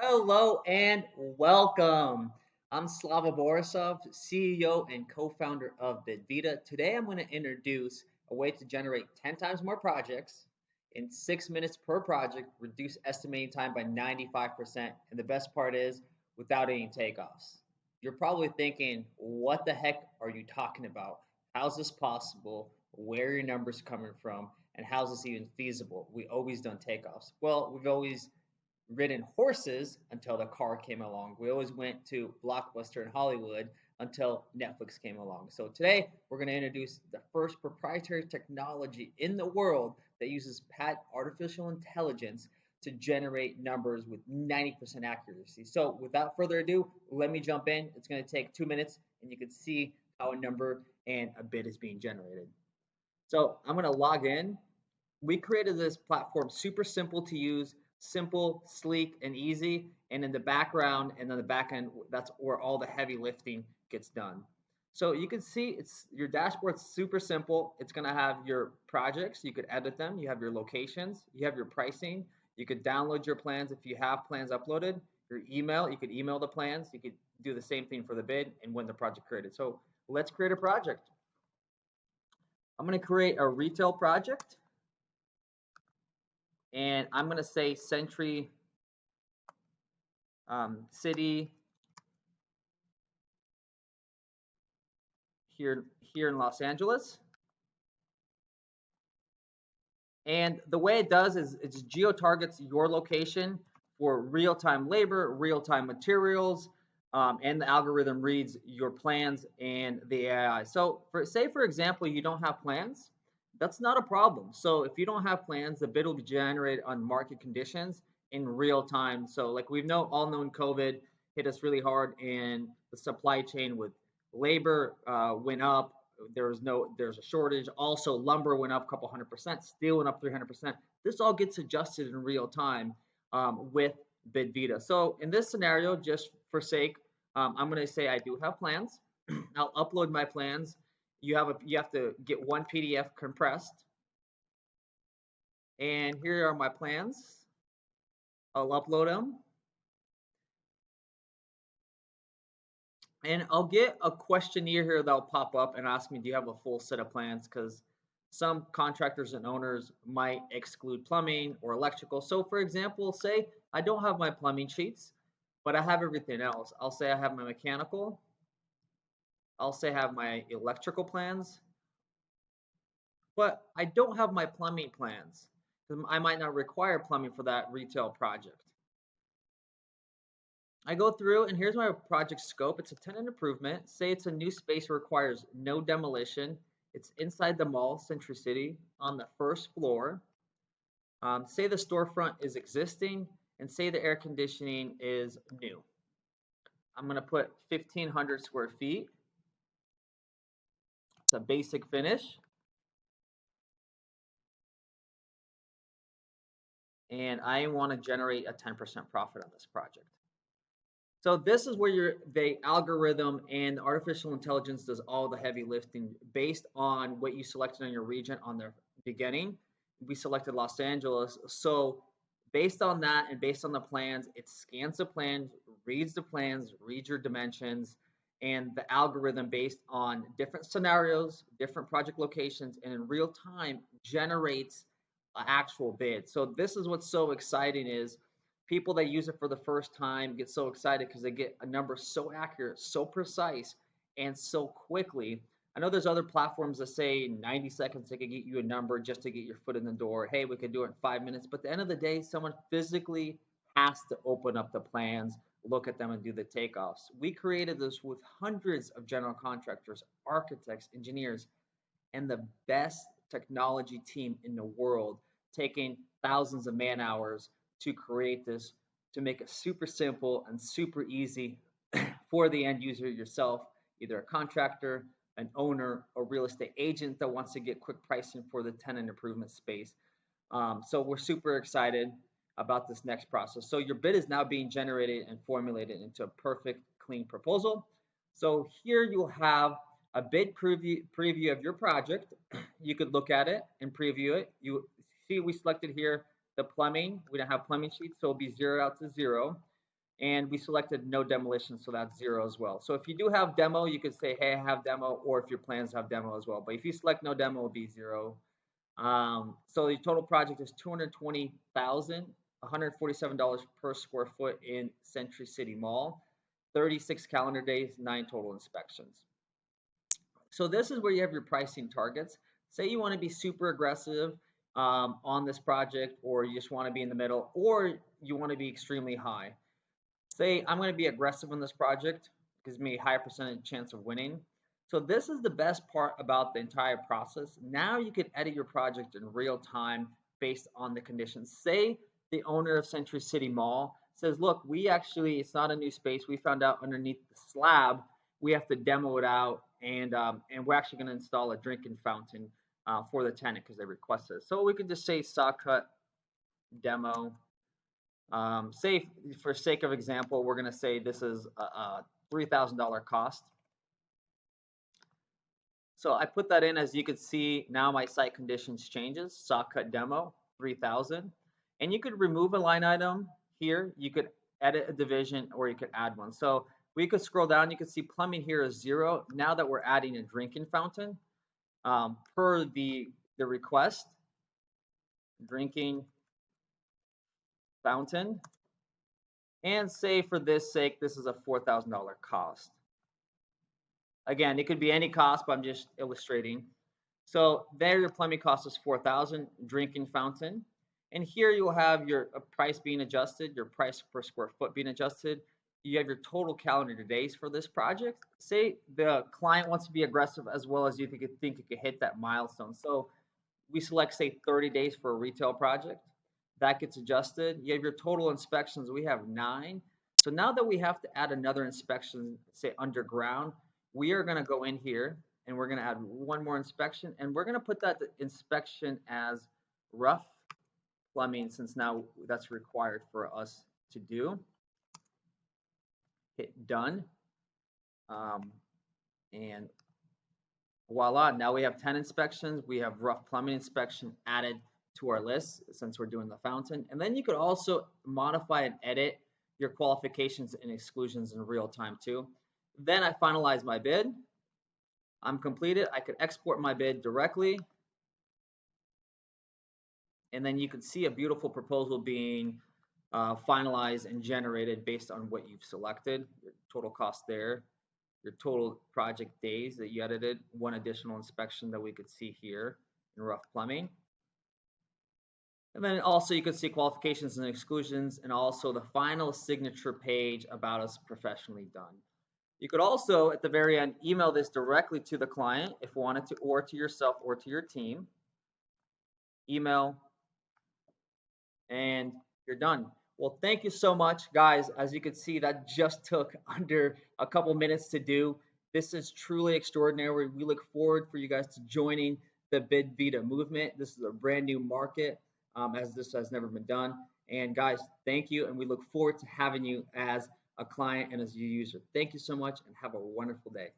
Hello and welcome. I'm Slava Borisov, CEO and co-founder of BidVita. Today I'm going to introduce a way to generate 10 times more projects in 6 minutes per project, reduce estimating time by 95%, and the best part is without any takeoffs. You're probably thinking, what the heck are you talking about? How's this possible? Where are your numbers coming from? And how's this even feasible? We always done takeoffs. Well, we've always ridden horses until the car came along. We always went to Blockbuster in Hollywood until Netflix came along. So today we're going to introduce the first proprietary technology in the world that uses artificial intelligence to generate numbers with 90% accuracy. So without further ado, let me jump in. It's going to take 2 minutes and you can see how a number and a bid is being generated. So I'm going to log in. We created this platform super simple to use, simple, sleek, and easy. And in the background and on the back end, that's where all the heavy lifting gets done. So you can see it's your dashboard's super simple. It's going to have your projects. You could edit them. You have your locations. You have your pricing. You could download your plans if you have plans uploaded. Your email, you could email the plans. You could do the same thing for the bid and when the project created. So let's create a project. I'm going to create a retail project. And I'm going to say Century City here in Los Angeles. And the way it does is it geo-targets your location for real-time labor, real-time materials, and the algorithm reads your plans and the AI. So for example, you don't have plans, that's not a problem. So if you don't have plans, the bid will be generated on market conditions in real time. So like we've all known COVID hit us really hard and the supply chain with labor went up. There's a shortage. Also, lumber went up a couple 100%, steel went up 300%. This all gets adjusted in real time with BidVita. So in this scenario, just for sake, I'm going to say I do have plans. I'll upload my plans. You have to get one PDF compressed. And here are my plans. I'll upload them. And I'll get a questionnaire here that'll pop up and ask me, do you have a full set of plans? Because some contractors and owners might exclude plumbing or electrical. So for example, say I don't have my plumbing sheets, but I have everything else. I'll say I have my mechanical. I'll say I have my electrical plans, but I don't have my plumbing plans. I might not require plumbing for that retail project. I go through and here's my project scope. It's a tenant improvement. Say it's a new space requires no demolition. It's inside the mall, Century City, on the first floor. Say the storefront is existing and say the air conditioning is new. I'm going to put 1,500 square feet. It's a basic finish. And I want to generate a 10% profit on this project. So this is where the algorithm and artificial intelligence does all the heavy lifting based on what you selected on your region on the beginning. We selected Los Angeles. So based on that and based on the plans, it scans the plans, reads your dimensions, and the algorithm based on different scenarios, different project locations, and in real time generates an actual bid. So this is what's so exciting is people that use it for the first time get so excited because they get a number so accurate, so precise, and so quickly. I know there's other platforms that say 90 seconds they can get you a number just to get your foot in the door. Hey, we could do it in 5 minutes. But at the end of the day, someone physically has to open up the plans, look at them, and do the takeoffs. We created this with hundreds of general contractors, architects, engineers, and the best technology team in the world, taking thousands of man hours to create this, to make it super simple and super easy for the end user yourself, either a contractor, an owner, a real estate agent that wants to get quick pricing for the tenant improvement space. So we're super excited about this next process. So your bid is now being generated and formulated into a perfect, clean proposal. So here you'll have a bid preview of your project. You could look at it and preview it. You see we selected here the plumbing. We don't have plumbing sheets, so it'll be zeroed out to 0. And we selected no demolition, so that's 0 as well. So if you do have demo, you could say, hey, I have demo, or if your plans have demo as well. But if you select no demo, it'll be 0. So the total project is $220,147 per square foot in Century City Mall, 36 calendar days, 9 total inspections. So this is where you have your pricing targets. Say you want to be super aggressive on this project, or you just want to be in the middle, or you want to be extremely high. Say I'm going to be aggressive on this project, gives me a higher percentage chance of winning. So this is the best part about the entire process. Now you can edit your project in real time based on the conditions. Say the owner of Century City Mall says, look, it's not a new space. We found out underneath the slab, we have to demo it out, and we're actually going to install a drinking fountain for the tenant because they requested it. So we could just say saw cut demo. Say for sake of example, we're going to say this is a $3,000 cost. So I put that in. As you can see, now my site conditions changes. Saw cut demo, 3,000. And you could remove a line item here. You could edit a division, or you could add one. So we could scroll down. You can see plumbing here is 0. Now that we're adding a drinking fountain, per the request, drinking fountain. And say for this sake, this is a $4,000 cost. Again, it could be any cost, but I'm just illustrating. So there, your plumbing cost is $4,000, drinking fountain. And here you'll have your price being adjusted, your price per square foot being adjusted. You have your total calendar days for this project. Say the client wants to be aggressive as well as you think it could hit that milestone. So we select, say, 30 days for a retail project. That gets adjusted. You have your total inspections. We have 9. So now that we have to add another inspection, say underground, we are going to go in here and we're going to add one more inspection, and we're going to put that inspection as rough plumbing, since now that's required for us to do. Hit done. And voila, now we have 10 inspections. We have rough plumbing inspection added to our list since we're doing the fountain. And then you could also modify and edit your qualifications and exclusions in real time too. Then I finalize my bid. I'm completed. I could export my bid directly. And then you can see a beautiful proposal being finalized and generated based on what you've selected. Your total cost there, your total project days that you edited, one additional inspection that we could see here in rough plumbing. And then also you can see qualifications and exclusions, and also the final signature page about us professionally done. You could also, at the very end, email this directly to the client if you wanted to, or to yourself or to your team. Email, and you're done. Well, thank you so much, guys. As you can see, that just took under a couple minutes to do. This is truly extraordinary. We look forward for you guys to joining the BidVita movement. This is a brand new market, as this has never been done. And guys, thank you, and we look forward to having you as a client and as a user. Thank you so much, and have a wonderful day.